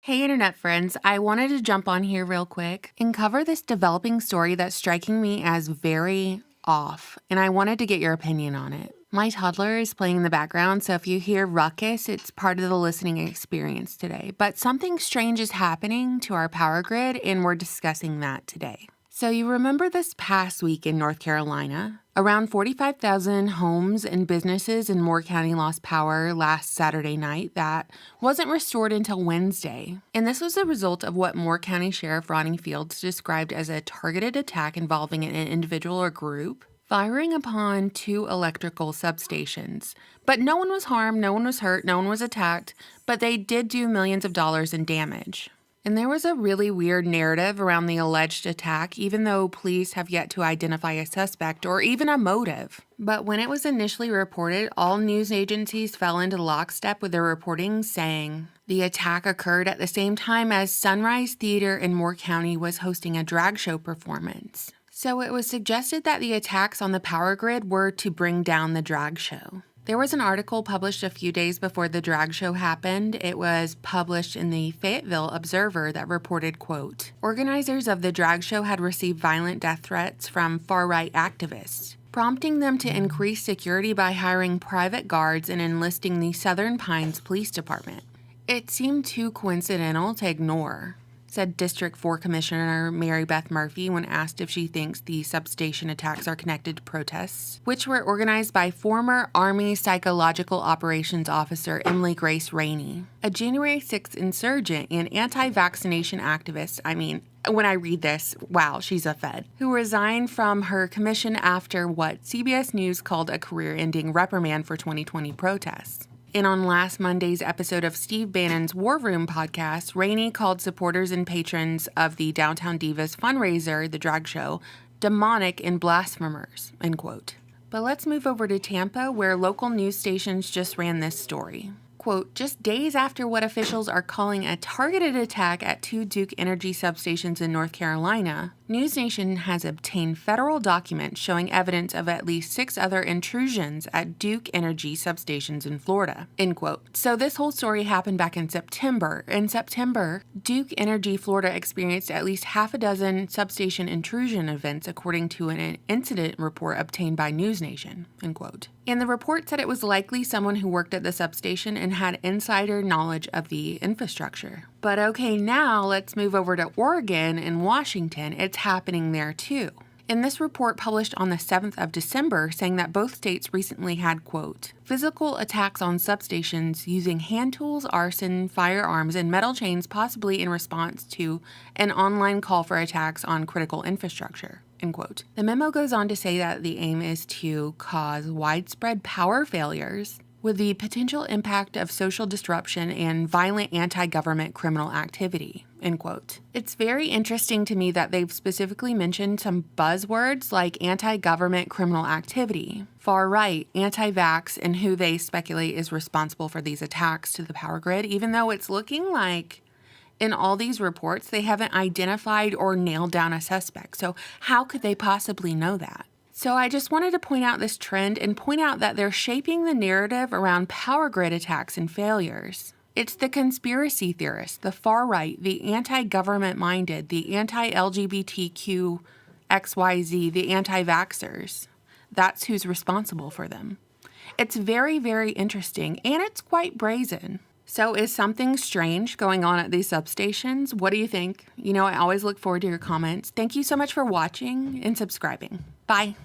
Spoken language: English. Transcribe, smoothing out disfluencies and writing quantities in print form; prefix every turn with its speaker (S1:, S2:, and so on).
S1: Hey internet friends, I wanted to jump on here real quick and cover this developing story that's striking me as very off, and I wanted to get your opinion on it. My toddler is playing in the background, so if you hear ruckus, it's part of the listening experience today. But something strange is happening to our power grid, and we're discussing that today. So you remember this past week in North Carolina? Around 45,000 homes and businesses in Moore County lost power last Saturday night that wasn't restored until Wednesday. And this was a result of what Moore County Sheriff Ronnie Fields described as a targeted attack involving an individual or group firing upon two electrical substations. But no one was harmed, no one was hurt, no one was attacked, but they did do millions of dollars in damage. And there was a really weird narrative around the alleged attack, even though police have yet to identify a suspect or even a motive. But when it was initially reported, all news agencies fell into lockstep with their reporting, saying the attack occurred at the same time as Sunrise Theater in Moore County was hosting a drag show performance. So it was suggested that the attacks on the power grid were to bring down the drag show. There was an article published a few days before the drag show happened. It was published in the Fayetteville Observer that reported, quote, organizers of the drag show had received violent death threats from far-right activists, prompting them to increase security by hiring private guards and enlisting the Southern Pines Police Department. It seemed too coincidental to ignore, said District 4 Commissioner Mary Beth Murphy when asked if she thinks the substation attacks are connected to protests, which were organized by former Army Psychological Operations Officer Emily Grace Rainey, a January 6th insurgent and anti-vaccination activist. When I read this, wow, she's a Fed, who resigned from her commission after what CBS News called a career-ending reprimand for 2020 protests. And on last Monday's episode of Steve Bannon's War Room podcast, Rainey called supporters and patrons of the Downtown Divas fundraiser, the drag show, demonic and blasphemers, end quote. But let's move over to Tampa, where local news stations just ran this story. Quote, just days after what officials are calling a targeted attack at two Duke Energy substations in North Carolina, NewsNation has obtained federal documents showing evidence of at least 6 other intrusions at Duke Energy substations in Florida, end quote. So this whole story happened back in September. In September, Duke Energy Florida experienced at least half a dozen substation intrusion events, according to an incident report obtained by NewsNation, end quote. And the report said it was likely someone who worked at the substation and had insider knowledge of the infrastructure. But okay, now let's move over to Oregon and Washington. It's happening there too. In this report published on the 7th of December, saying that both states recently had, quote, physical attacks on substations using hand tools, arson, firearms, and metal chains, possibly in response to an online call for attacks on critical infrastructure, end quote. The memo goes on to say that the aim is to cause widespread power failures with the potential impact of social disruption and violent anti-government criminal activity, end quote. It's very interesting to me that they've specifically mentioned some buzzwords like anti-government criminal activity, far-right, anti-vax, and who they speculate is responsible for these attacks to the power grid, even though it's looking like in all these reports they haven't identified or nailed down a suspect. So how could they possibly know that? So I just wanted to point out this trend and point out that they're shaping the narrative around power grid attacks and failures. It's the conspiracy theorists, the far right, the anti-government minded, the anti-LGBTQ XYZ, the anti-vaxxers. That's who's responsible for them. It's very, very interesting, and it's quite brazen. So is something strange going on at these substations? What do you think? I always look forward to your comments. Thank you so much for watching and subscribing. Bye.